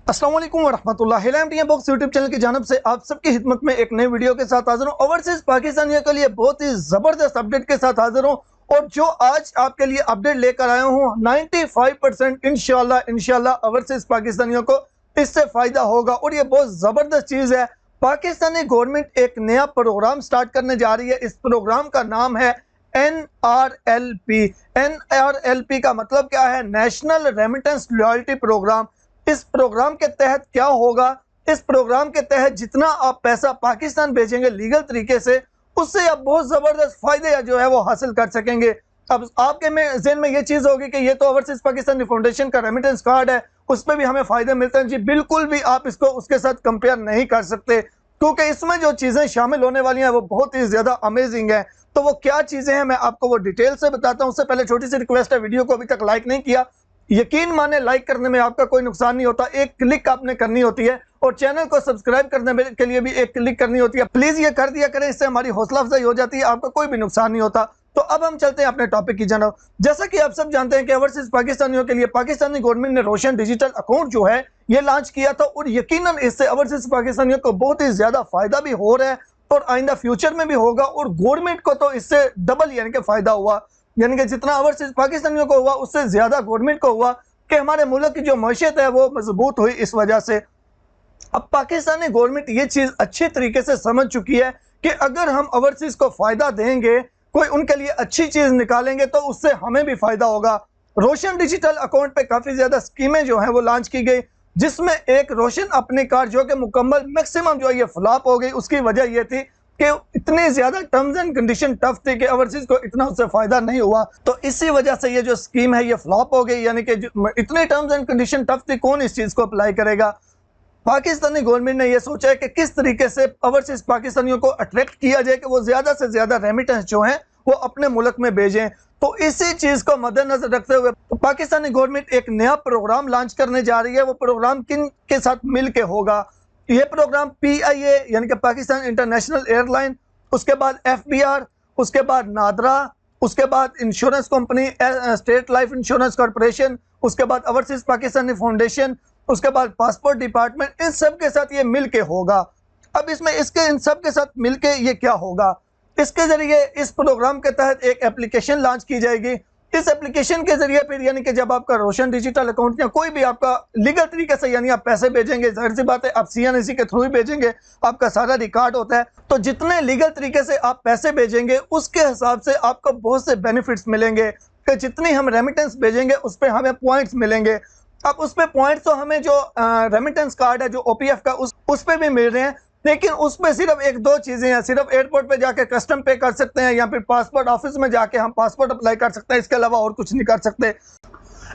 अस्सलाम वालेकुम वरहमतुल्लाहि बॉक्स यूट्यूब चैनल की जानब से आप सबकी खिदमत में एक नई वीडियो के साथ हाजिर हूँ। ओवरसीज पाकिस्तानियों के लिए बहुत ही ज़बरदस्त अपडेट के साथ हाजिर हूँ और जो आज आपके लिए अपडेट लेकर आया हूँ 95% इंशाल्लाह ओवरसीज पाकिस्तानियों को इससे फ़ायदा होगा और ये बहुत ज़बरदस्त चीज़ है। पाकिस्तानी गवर्नमेंट एक नया प्रोग्राम स्टार्ट करने जा रही है। इस प्रोग्राम का नाम है NRLP। NRLP का मतलब क्या है? National remittance loyalty program. इस प्रोग्राम के तहत क्या होगा? इस प्रोग्राम के तहत जितना आप पैसा पाकिस्तान भेजेंगे लीगल तरीके से, उससे आप बहुत ज़बरदस्त फ़ायदे जो है वो हासिल कर सकेंगे। अब आपके में ज़हन में ये चीज़ होगी कि ये तो ओवरसीज़ पाकिस्तानी फाउंडेशन का रेमिटेंस कार्ड है, उस पर भी हमें फ़ायदे मिलते हैं। जी बिल्कुल भी आप इसको उसके साथ कंपेयर नहीं कर सकते, क्योंकि इसमें जो चीज़ें शामिल होने वाली हैं वो बहुत ही ज़्यादा अमेजिंग है। तो वो क्या चीज़ें हैं मैं आपको वो डिटेल से बताता हूँ। उससे पहले छोटी सी रिक्वेस्ट है, वीडियो को अभी तक लाइक नहीं किया, यकीन माने लाइक करने में आपका कोई नुकसान नहीं होता, एक क्लिक आपने करनी होती है और चैनल को सब्सक्राइब करने के लिए भी एक क्लिक करनी होती है। प्लीज ये कर दिया करें, इससे हमारी हौसला अफजाई हो जाती है, आपका कोई भी नुकसान नहीं होता। तो अब हम चलते हैं अपने टॉपिक की जानब। जैसा कि आप सब जानते हैं कि ओवरसीज पाकिस्तानियों के लिए पाकिस्तानी गवर्नमेंट ने रोशन डिजिटल अकाउंट जो है ये लॉन्च किया था और यकीनन इससे ओवरसीज पाकिस्तानियों को बहुत ही ज्यादा फायदा भी हो रहा है और आइंदा फ्यूचर में भी होगा। और गवर्नमेंट को तो इससे डबल यानी कि फायदा हुआ, यानी कि जितना ओवरसीज पाकिस्तानियों को हुआ उससे ज्यादा गवर्नमेंट को हुआ कि हमारे मुल्क की जो मैशियत है वो मजबूत हुई इस वजह से। अब पाकिस्तानी गवर्नमेंट ये चीज अच्छे तरीके से समझ चुकी है कि अगर हम ओवरसीज को फायदा देंगे, कोई उनके लिए अच्छी चीज निकालेंगे तो उससे हमें भी फायदा होगा। रोशन डिजिटल अकाउंट पे काफी ज्यादा स्कीमें जो है वो लॉन्च की गई, जिसमें एक रोशन अपनी कार जो कि मुकम्मल मैक्सिमम जो है ये फ्लॉप हो गई। उसकी वजह यह थी कि इतनी ज्यादा टर्म्स एंड कंडीशन टफ थी कि ओवरसीज को इतना उससे फायदा नहीं हुआ, तो इसी वजह से ये जो स्कीम है ये फ्लॉप हो गई। यानी कि इतने टर्म्स एंड कंडीशन टफ थी, कौन इस चीज को अप्लाई करेगा। पाकिस्तानी गवर्नमेंट ने यह सोचा है कि किस तरीके से ओवरसीज पाकिस्तानियों को अट्रैक्ट किया जाए कि वो ज्यादा से ज्यादा रेमिटेंस जो है वो अपने मुल्क में भेजें। तो इसी चीज को मद्देनजर रखते हुए पाकिस्तानी गवर्नमेंट एक नया प्रोग्राम लॉन्च करने जा रही है। वो प्रोग्राम किन के साथ मिल के होगा? ये प्रोग्राम PIA यानी कि पाकिस्तान इंटरनेशनल एयरलाइन, उसके बाद FBR, उसके बाद नादरा, उसके बाद insurance company state life insurance corporation, उसके बाद ओवरसीज पाकिस्तानी फाउंडेशन, उसके बाद पासपोर्ट डिपार्टमेंट, इन सब के साथ ये मिल के होगा। अब इसमें इसके इन सब के साथ मिल के ये क्या होगा? इसके जरिए इस प्रोग्राम के तहत एक एप्लीकेशन लॉन्च की जाएगी। इस एप्लीकेशन के जरिए फिर यानी कि जब आपका रोशन डिजिटल अकाउंट या कोई भी आपका लीगल तरीके से यानी आप पैसे भेजेंगे, जाहिर सी बात है आप CNC के थ्रू ही भेजेंगे, आपका सारा रिकॉर्ड होता है, तो जितने लीगल तरीके से आप पैसे भेजेंगे उसके हिसाब से आपको बहुत से बेनिफिट्स मिलेंगे कि जितनी हम रेमिटेंस भेजेंगे उस पर हमें पॉइंट्स मिलेंगे। अब उस पर पॉइंट्स तो हमें जो रेमिटेंस कार्ड है जो OPF का उस पर भी मिल रहे हैं, लेकिन उसमें सिर्फ एक दो चीजें हैं। सिर्फ एयरपोर्ट पे जाके कस्टम पे कर सकते हैं या फिर पासपोर्ट ऑफिस में जाके हम पासपोर्ट अप्लाई कर सकते हैं, इसके अलावा और कुछ नहीं कर सकते।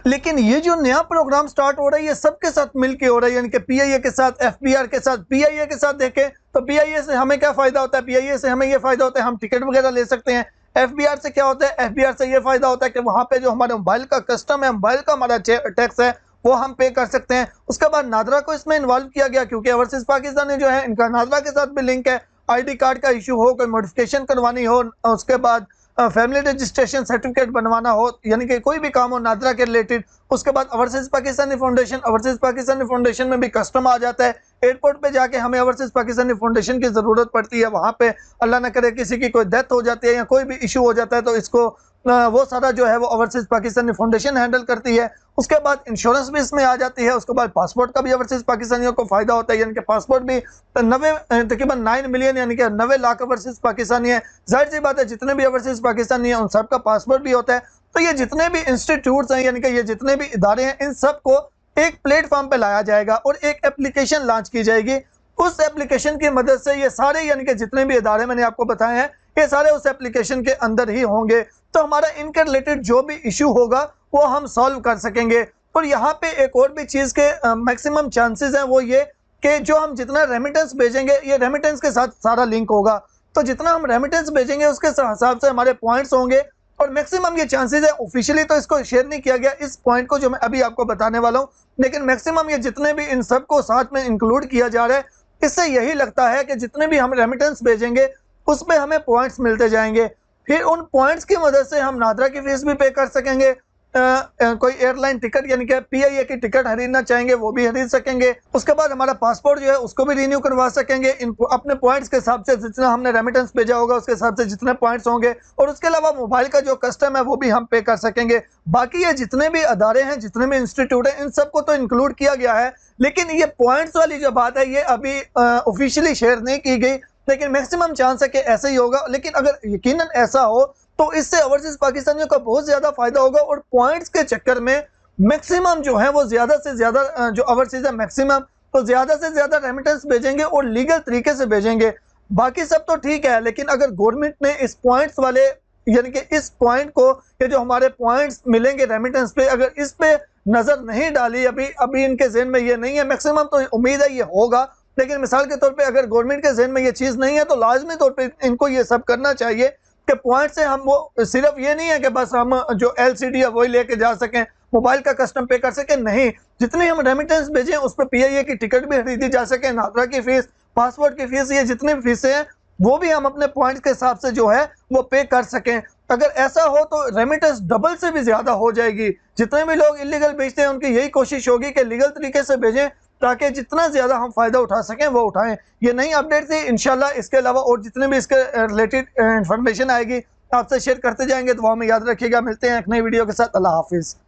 लेकिन ये जो नया प्रोग्राम स्टार्ट हो रहा है ये सबके साथ मिलके हो रहा है, यानी कि PIA के साथ, FBR के साथ। PIA के साथ देखें तो PIA से हमें क्या फायदा होता है? PIA से हमें ये फायदा होता है हम टिकट वगैरह ले सकते हैं। FBR से क्या होता है? FBR से ये फायदा होता है कि वहां पे जो हमारे मोबाइल का कस्टम है, मोबाइल का हमारा टैक्स है, वो हम पे कर सकते हैं। उसके बाद नादरा को इसमें इन्वॉल्व किया गया क्योंकि ओवरसीज पाकिस्तानी जो है इनका नादरा के साथ भी लिंक है। ID कार्ड का इशू हो, कोई मॉडिफिकेशन करवानी हो, उसके बाद फैमिली रजिस्ट्रेशन सर्टिफिकेट बनवाना हो, यानी कि कोई भी काम हो नादरा के रिलेटेड। उसके बाद ओवरसीज पाकिस्तानी फाउंडेशन में भी कस्टम आ जाता है। एयरपोर्ट पे जाके हमें ओवरसीज पाकिस्तानी फाउंडेशन की जरूरत पड़ती है, वहां पे अल्लाह ना करे किसी की कोई डेथ हो जाती है या कोई भी इशू हो जाता है तो इसको वो सारा जो है वो ओवरसीज पाकिस्तानी फाउंडेशन हैंडल करती है। उसके बाद इंश्योरेंस भी इसमें आ जाती है। उसके बाद पासपोर्ट का भी ओवरसीज पाकिस्तानियों को फायदा होता है, यानी कि पासपोर्ट भी 90 तकरीबन 9 मिलियन यानी कि 90 लाख ओवरसीज पाकिस्तानी है। जाहिर सी बात है जितने भी ओवरसीज पाकिस्तानी है उन सबका पासपोर्ट भी होता है। तो ये जितने भी इंस्टीट्यूट्स हैं यानी कि ये जितने भी इदारे हैं इन सबको एक प्लेटफॉर्म पे लाया जाएगा और एक एप्लीकेशन लॉन्च की जाएगी। उस एप्लीकेशन की मदद से ये सारे यानी कि जितने भी इदारे मैंने आपको बताए हैं ये सारे उस एप्लीकेशन के अंदर ही होंगे। तो हमारा इनके रिलेटेड जो भी इशू होगा वो हम सॉल्व कर सकेंगे। और यहाँ पे एक और भी चीज के मैक्सिमम चांसेस हैं, वो ये कि जो हम जितना रेमिटेंस भेजेंगे ये रेमिटेंस के साथ सारा लिंक होगा। तो जितना हम रेमिटेंस भेजेंगे उसके हिसाब से हमारे पॉइंट्स होंगे और मैक्सिमम ये चांसेस है। ऑफिशियली तो इसको शेयर नहीं किया गया इस पॉइंट को जो मैं अभी आपको बताने वाला हूँ, लेकिन मैक्सिमम ये जितने भी इन सबको साथ में इंक्लूड किया जा रहा है, इससे यही लगता है कि जितने भी हम रेमिटेंस भेजेंगे उस पर हमें पॉइंट्स मिलते जाएंगे। फिर उन पॉइंट्स की मदद से हम नादरा की फीस भी पे कर सकेंगे कोई एयरलाइन टिकट यानी कि PIA की टिकट खरीदना चाहेंगे वो भी खरीद सकेंगे। उसके बाद हमारा पासपोर्ट जो है उसको भी रिन्यू करवा सकेंगे अपने पॉइंट्स के हिसाब से, जितना हमने रेमिटेंस भेजा होगा उसके हिसाब से जितने पॉइंट्स होंगे। और उसके अलावा मोबाइल का जो कस्टम है वो भी हम पे कर सकेंगे। बाकी ये जितने भी अदारे हैं, जितने भी इंस्टीट्यूट हैं, इन सबको तो इंक्लूड किया गया है, लेकिन ये पॉइंट्स वाली जो बात है ये अभी ऑफिशियली शेयर नहीं की गई, लेकिन मैक्सिमम चांस है कि ऐसा ही होगा। लेकिन अगर यकीनन ऐसा हो तो इससे ओवरसीज पाकिस्तानियों का बहुत ज्यादा फायदा होगा और पॉइंट्स के चक्कर में मैक्सिमम जो है वो ज्यादा से ज्यादा जो ओवरसीज है मैक्सिमम तो ज्यादा से ज्यादा रेमिटेंस भेजेंगे और लीगल तरीके से भेजेंगे। बाकी सब तो ठीक है, लेकिन अगर गवर्नमेंट ने इस पॉइंट्स वाले यानी कि इस पॉइंट को, ये जो हमारे पॉइंट्स मिलेंगे रेमिटेंस पे, अगर इस पे नजर नहीं डाली, अभी इनके ज़हन में ये नहीं है, मैक्सिमम तो उम्मीद है ये होगा, लेकिन मिसाल के तौर पे अगर गवर्नमेंट के जहन में ये चीज़ नहीं है तो लाजमी तौर पे इनको ये सब करना चाहिए कि पॉइंट से हम वो सिर्फ ये नहीं है कि बस हम जो LCD है वही लेके जा सकें, मोबाइल का कस्टम पे कर सकें, नहीं, जितनी हम रेमिटेंस भेजें उस पर PIA की टिकट भी खरीदी जा सके, नादरा की फीस, पासपोर्ट की फीस, ये जितनी भी फीसें हैं वो भी हम अपने पॉइंट्स के हिसाब से जो है वो पे कर सकें। अगर ऐसा हो तो रेमिटेंस डबल से भी ज्यादा हो जाएगी। जितने भी लोग इलीगल भेजते हैं उनकी यही कोशिश होगी कि लीगल तरीके से भेजें ताकि जितना ज्यादा हम फायदा उठा सकें वो उठाएं। ये नई अपडेट थी, इंशाल्लाह इसके अलावा और जितने भी इसके रिलेटेड इंफॉर्मेशन आएगी आपसे शेयर करते जाएंगे। दुआ में याद रखिएगा, मिलते हैं एक नई वीडियो के साथ। अल्लाह हाफिज।